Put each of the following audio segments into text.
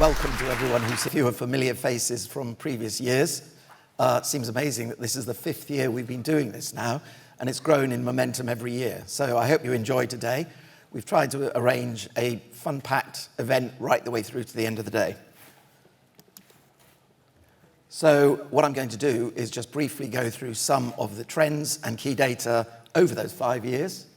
welcome to everyone who's fewer familiar faces from previous years. It seems amazing that this is the 5th year we've been doing this now, and it's grown in momentum every year. So I hope you enjoyed today. We've tried to arrange a fun-packed event right the way through to the end of the day. So what I'm going to do is just briefly go through some of the trends and key data over those 5 years.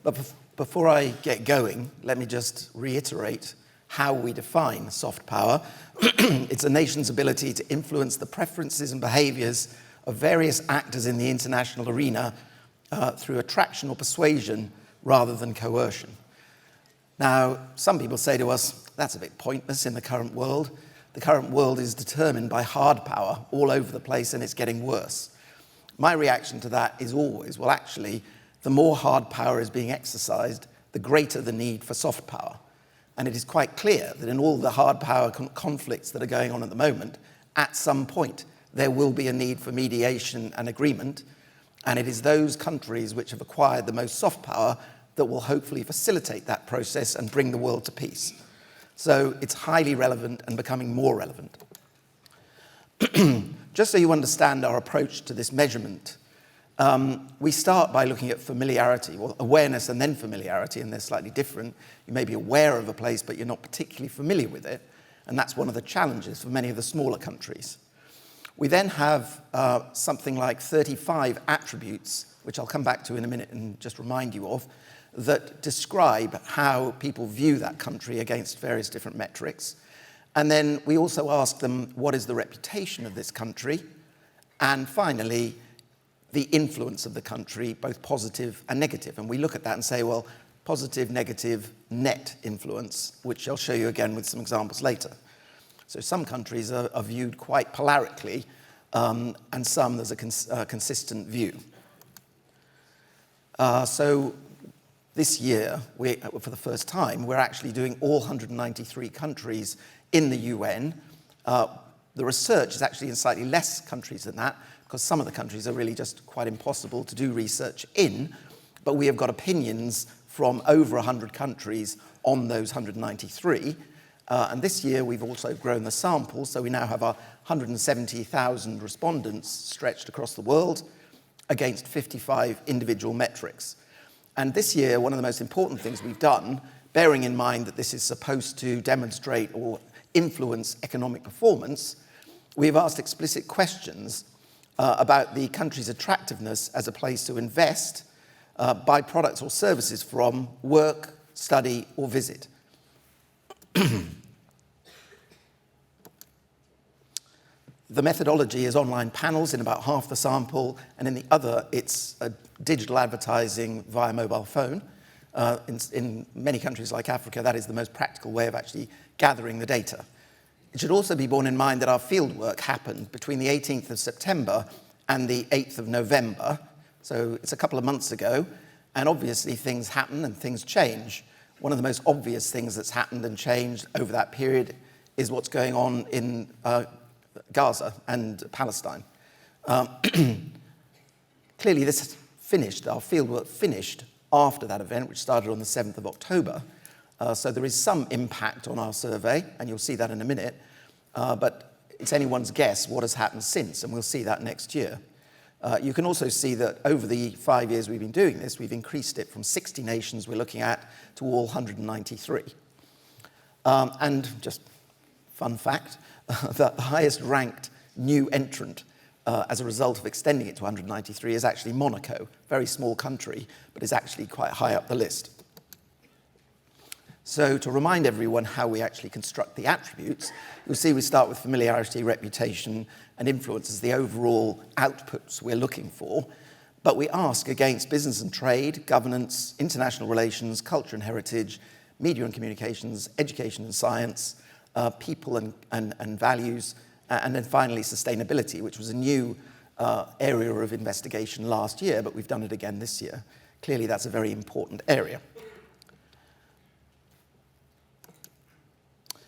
But before I get going, let me just reiterate how we define soft power. It's a nation's ability to influence the preferences and behaviors of various actors in the international arena through attraction or persuasion rather than coercion. Now, some people say to us, that's a bit pointless in the current world. The current world is determined by hard power all over the place, and it's getting worse. My reaction to that is always, well, actually, the more hard power is being exercised, the greater the need for soft power. And it is quite clear that in all the hard power conflicts that are going on at the moment, at some point, there will be a need for mediation and agreement. And it is those countries which have acquired the most soft power that will hopefully facilitate that process and bring the world to peace. So it's highly relevant and becoming more relevant. Just so you understand our approach to this measurement, we start by looking at familiarity, well, awareness and then familiarity, and they're slightly different. You may be aware of a place, but you're not particularly familiar with it, and that's one of the challenges for many of the smaller countries. We then have something like 35 attributes, which I'll come back to in a minute and just remind you of, that describe how people view that country against various different metrics. And then we also ask them, what is the reputation of this country? And finally, the influence of the country, both positive and negative. And we look at that and say, well, positive, negative, net influence, which I'll show you again with some examples later. So some countries are viewed quite polarically, and some there's a consistent view. So this year, for the first time, we're actually doing all 193 countries in the UN. The research is actually in slightly less countries than that, because some of the countries are really just quite impossible to do research in, but we have got opinions from over 100 countries on those 193. And this year, we've also grown the sample, so we now have 170,000 respondents stretched across the world against 55 individual metrics. And this year, one of the most important things we've done, bearing in mind that this is supposed to demonstrate or influence economic performance, we've asked explicit questions about the country's attractiveness as a place to invest, buy products or services from, work, study, or visit. The methodology is online panels in about half the sample, and in the other, it's digital advertising via mobile phone. In many countries like Africa, that is the most practical way of actually gathering the data. It should also be borne in mind that our fieldwork happened between the 18th of September and the 8th of November, so it's a couple of months ago, and obviously things happen and things change. One of the most obvious things that's happened and changed over that period is what's going on in Gaza and Palestine. Clearly this finished, our fieldwork finished after that event, which started on the 7th of October. So there is some impact on our survey, and you'll see that in a minute, but it's anyone's guess what has happened since, and we'll see that next year. You can also see that over the 5 years we've been doing this, we've increased it from 60 nations we're looking at to all 193. And just fun fact, the highest ranked new entrant as a result of extending it to 193 is actually Monaco, very small country, but is actually quite high up the list. So to remind everyone how we actually construct the attributes, you'll see we start with familiarity, reputation, and influence as the overall outputs we're looking for. But we ask against business and trade, governance, international relations, culture and heritage, media and communications, education and science, people and values, and then finally sustainability, which was a new area of investigation last year, but we've done it again this year. Clearly, that's a very important area.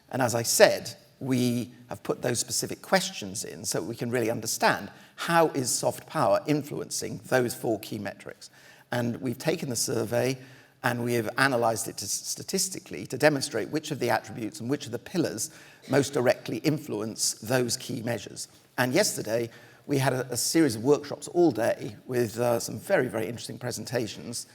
And as I said, we have put those specific questions in so we can really understand how is soft power influencing those 4 key metrics. And we've taken the survey and we have analysed it statistically to demonstrate which of the attributes and which of the pillars most directly influence those key measures. And yesterday, we had a series of workshops all day with some very, very interesting presentations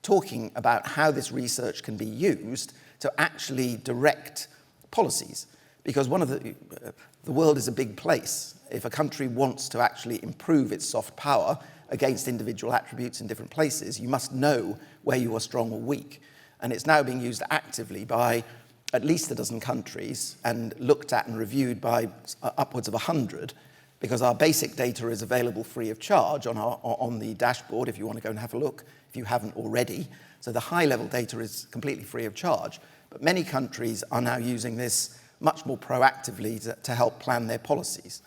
talking about how this research can be used to actually direct policies. Because the world is a big place. If a country wants to actually improve its soft power against individual attributes in different places, you must know where you are strong or weak. And it's now being used actively by at least a dozen countries and looked at and reviewed by upwards of 100, because our basic data is available free of charge on the dashboard if you want to go and have a look, if you haven't already. So the high-level data is completely free of charge. But many countries are now using this much more proactively to help plan their policies.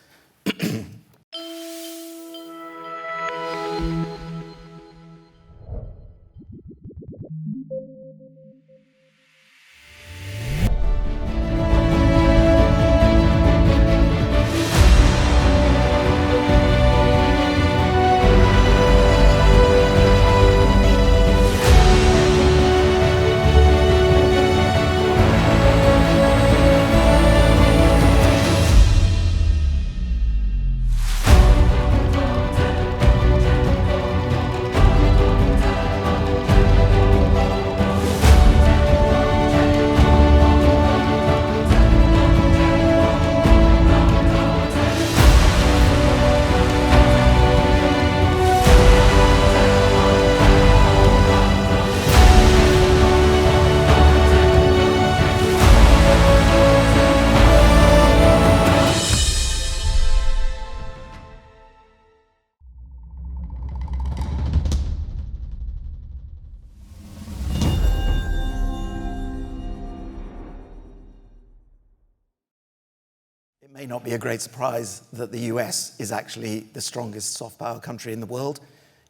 It may not be a great surprise that the US is actually the strongest soft power country in the world.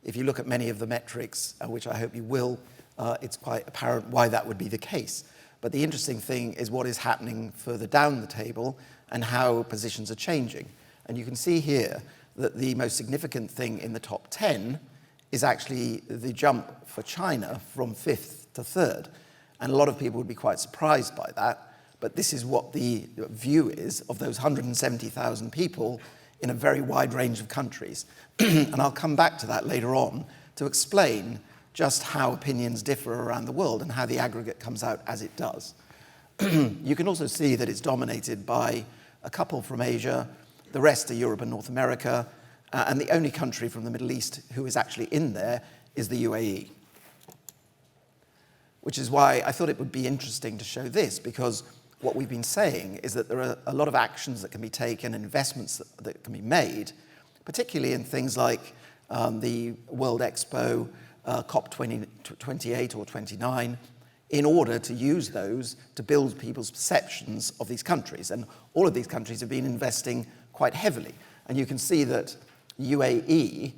If you look at many of the metrics, which I hope you will, it's quite apparent why that would be the case. But the interesting thing is what is happening further down the table and how positions are changing. And you can see here that the most significant thing in the top 10 is actually the jump for China from 5th to 3rd. And a lot of people would be quite surprised by that. But this is what the view is of those 170,000 people in a very wide range of countries. And I'll come back to that later on to explain just how opinions differ around the world and how the aggregate comes out as it does. You can also see that it's dominated by a couple from Asia, the rest are Europe and North America, and the only country from the Middle East who is actually in there is the UAE. Which is why I thought it would be interesting to show this, because what we've been saying is that there are a lot of actions that can be taken and investments that can be made, particularly in things like the World Expo, COP28 or 29, in order to use those to build people's perceptions of these countries. And all of these countries have been investing quite heavily. And you can see that UAE,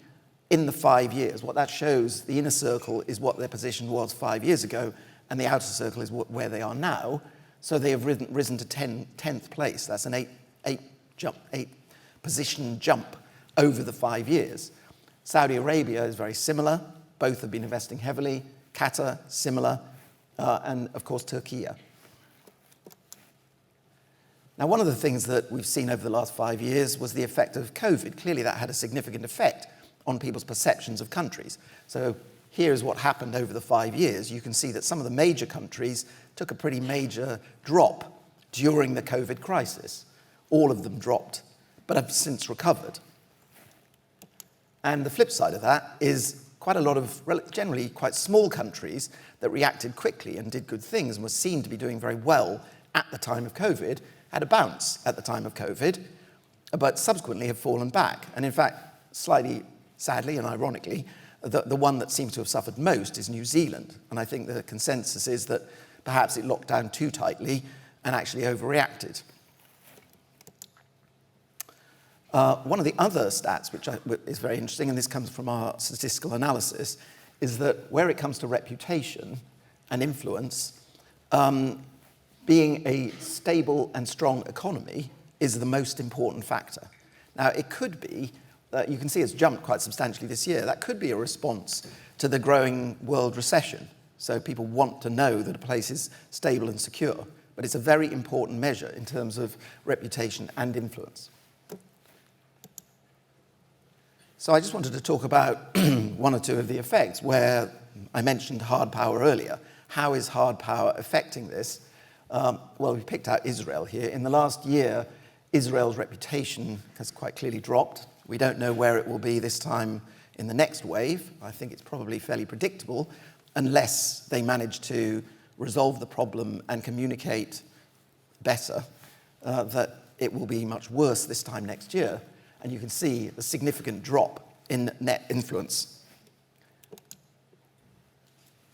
in the 5 years, what that shows, the inner circle is what their position was 5 years ago, and the outer circle is where they are now. So they have risen to 10th place. That's an eight position jump over the 5 years. Saudi Arabia is very similar. Both have been investing heavily. Qatar, similar. And of course, Turkey. Now, one of the things that we've seen over the last 5 years was the effect of COVID. Clearly, that had a significant effect on people's perceptions of countries. So here's what happened over the 5 years. You can see that some of the major countries took a pretty major drop during the COVID crisis. All of them dropped, but have since recovered. And the flip side of that is quite a lot of generally quite small countries that reacted quickly and did good things and were seen to be doing very well at the time of COVID, had a bounce at the time of COVID, but subsequently have fallen back. And in fact, slightly sadly and ironically, the one that seems to have suffered most is New Zealand. And I think the consensus is that perhaps it locked down too tightly and actually overreacted. One of the other stats, which is very interesting, and this comes from our statistical analysis, is that where it comes to reputation and influence, being a stable and strong economy is the most important factor. Now, it could be that you can see it's jumped quite substantially this year. That could be a response to the growing world recession. So people want to know that a place is stable and secure. But it's a very important measure in terms of reputation and influence. So I just wanted to talk about one or two of the effects where I mentioned hard power earlier. How is hard power affecting this? Well, we picked out Israel here. In the last year, Israel's reputation has quite clearly dropped. We don't know where it will be this time in the next wave. I think it's probably fairly predictable, unless they manage to resolve the problem and communicate better, that it will be much worse this time next year. And you can see a significant drop in net influence.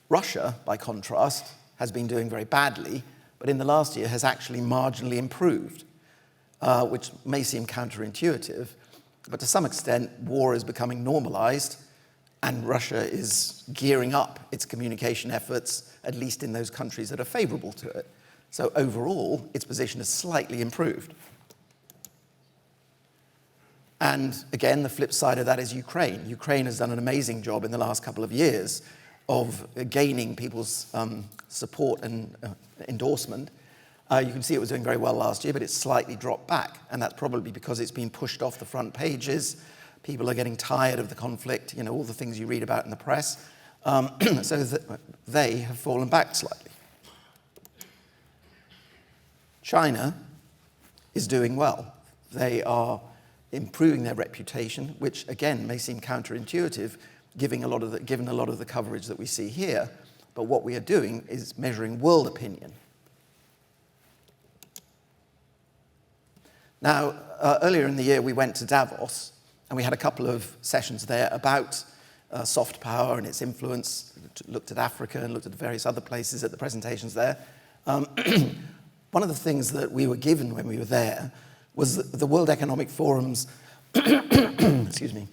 Russia, by contrast, has been doing very badly, but in the last year has actually marginally improved, which may seem counterintuitive, but to some extent, war is becoming normalized, and Russia is gearing up its communication efforts, at least in those countries that are favorable to it. So overall, its position has slightly improved. And again, the flip side of that is Ukraine. Ukraine has done an amazing job in the last couple of years of gaining people's support and endorsement. You can see it was doing very well last year, but it's slightly dropped back. And that's probably because it's been pushed off the front pages. People are getting tired of the conflict, you know, all the things you read about in the press. So they have fallen back slightly. China is doing well. They are improving their reputation, which again may seem counterintuitive, given a lot of the coverage that we see here. But what we are doing is measuring world opinion. Now, earlier in the year, we went to Davos, and we had a couple of sessions there about soft power and its influence. Looked at Africa and looked at various other places at the presentations there. One of the things that we were given when we were there was the World Economic Forum's, excuse me,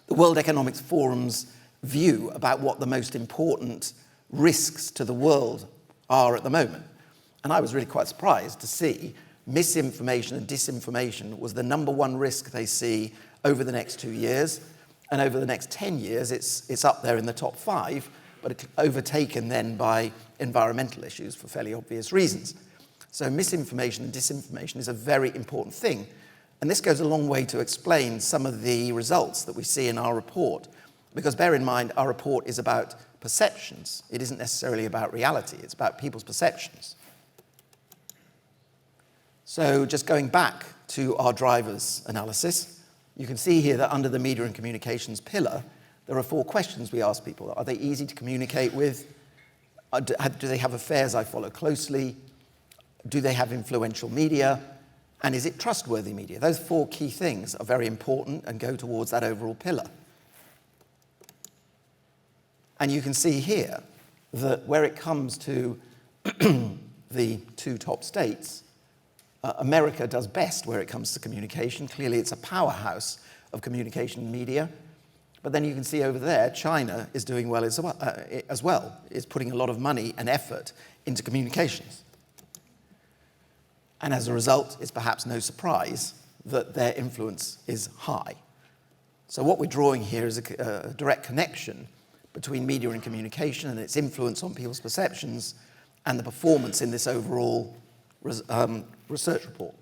the World Economic Forum's view about what the most important risks to the world are at the moment. And I was really quite surprised to see misinformation and disinformation was the #1 risk they see over the next 2 years. And over the next 10 years, it's up there in the top 5, but overtaken then by environmental issues for fairly obvious reasons. So misinformation and disinformation is a very important thing. And this goes a long way to explain some of the results that we see in our report. Because bear in mind, our report is about perceptions. It isn't necessarily about reality. It's about people's perceptions. So just going back to our drivers analysis, you can see here that under the media and communications pillar, there are 4 questions we ask people. Are they easy to communicate with? Do they have affairs I follow closely? Do they have influential media? And is it trustworthy media? Those 4 key things are very important and go towards that overall pillar. And you can see here that where it comes to the 2 top states, America does best where it comes to communication. Clearly, it's a powerhouse of communication media. But then you can see over there, China is doing well as well. It's putting a lot of money and effort into communications. And as a result, it's perhaps no surprise that their influence is high. So what we're drawing here is a direct connection between media and communication and its influence on people's perceptions and the performance in this overall research report.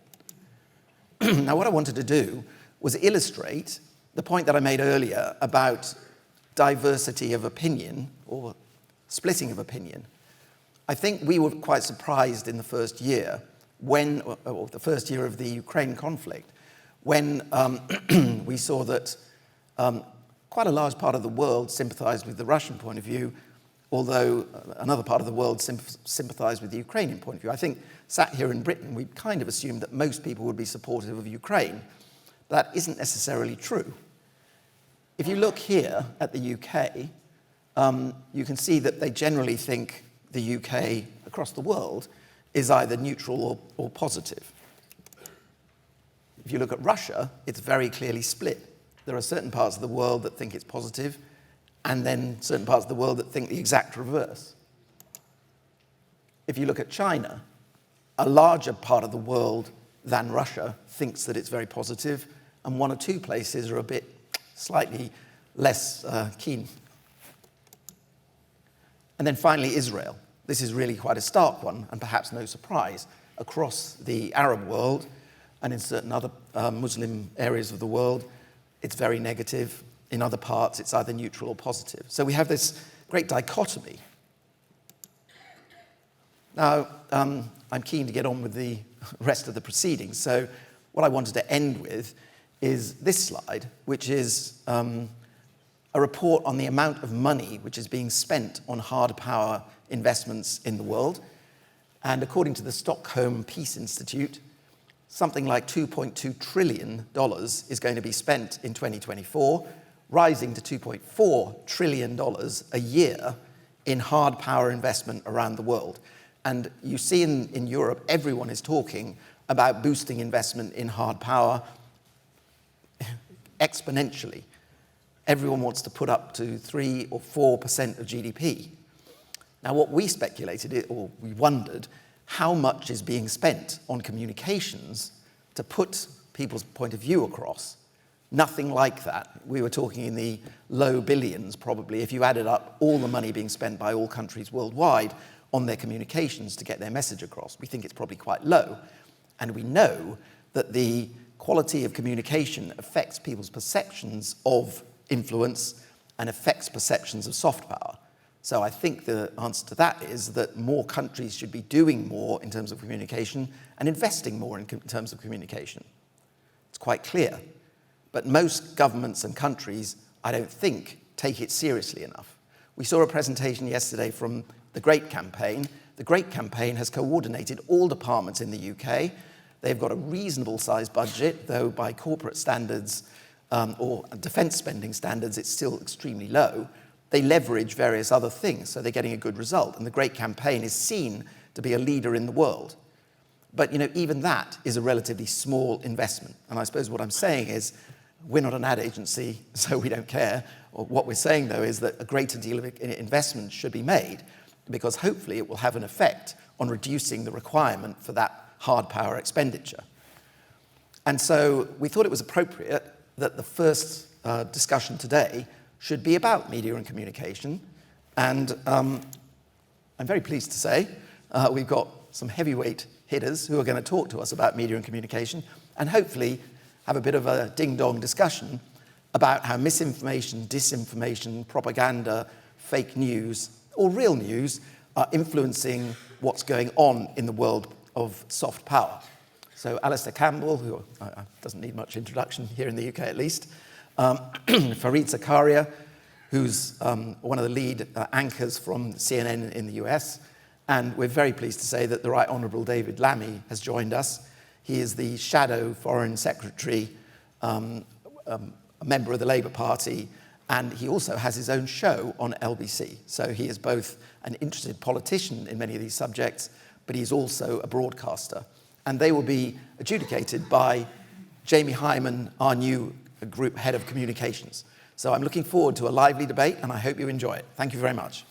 Now, what I wanted to do was illustrate the point that I made earlier about diversity of opinion or splitting of opinion. I think we were quite surprised in the first year or the first year of the Ukraine conflict, when we saw that quite a large part of the world sympathized with the Russian point of view, although another part of the world sympathized with the Ukrainian point of view. I think sat here in Britain, we kind of assumed that most people would be supportive of Ukraine. That isn't necessarily true. If you look here at the UK, you can see that they generally think the UK across the world is either neutral or positive. If you look at Russia, it's very clearly split. There are certain parts of the world that think it's positive, and then certain parts of the world that think the exact reverse. If you look at China, a larger part of the world than Russia thinks that it's very positive, and 1 or 2 places are a bit slightly less keen. And then finally, Israel. This is really quite a stark one, and perhaps no surprise. Across the Arab world, and in certain other Muslim areas of the world, it's very negative. In other parts, it's either neutral or positive. So we have this great dichotomy. Now, I'm keen to get on with the rest of the proceedings. So what I wanted to end with is this slide, which is a report on the amount of money which is being spent on hard power investments in the world. And according to the Stockholm Peace Institute, something like $2.2 trillion is going to be spent in 2024, rising to $2.4 trillion a year in hard power investment around the world. And you see in Europe, everyone is talking about boosting investment in hard power exponentially. Everyone wants to put up to 3 or 4% of GDP. Now, what we speculated, or we wondered, how much is being spent on communications to put people's point of view across? Nothing like that. We were talking in the low billions, probably, if you added up all the money being spent by all countries worldwide on their communications to get their message across. We think it's probably quite low. And we know that the quality of communication affects people's perceptions of influence and affects perceptions of soft power. So I think the answer to that is that more countries should be doing more in terms of communication and investing more in terms of communication. It's quite clear. But most governments and countries, I don't think, take it seriously enough. We saw a presentation yesterday from the Great Campaign. The Great Campaign has coordinated all departments in the UK. They've got a reasonable sized budget, though by corporate standards or defence spending standards, it's still extremely low. They leverage various other things, so they're getting a good result. And the Great Campaign is seen to be a leader in the world. But even that is a relatively small investment. And I suppose what I'm saying is, we're not an ad agency, so we don't care. Or what we're saying, though, is that a greater deal of investment should be made, because hopefully it will have an effect on reducing the requirement for that hard power expenditure. And so we thought it was appropriate that the first discussion today should be about media and communication. And I'm very pleased to say we've got some heavyweight hitters who are going to talk to us about media and communication, and hopefully have a bit of a ding-dong discussion about how misinformation, disinformation, propaganda, fake news, or real news are influencing what's going on in the world of soft power. So Alistair Campbell, who doesn't need much introduction here in the UK at least, Fareed Zakaria, who's one of the lead anchors from CNN in the US, and we're very pleased to say that the Right Honourable David Lammy has joined us. He is the shadow foreign secretary, a member of the Labour Party, and he also has his own show on LBC. So he is both an interested politician in many of these subjects, but he's also a broadcaster. And they will be adjudicated by Jamie Hyman, our new group head of communications. So I'm looking forward to a lively debate, and I hope you enjoy it. Thank you very much.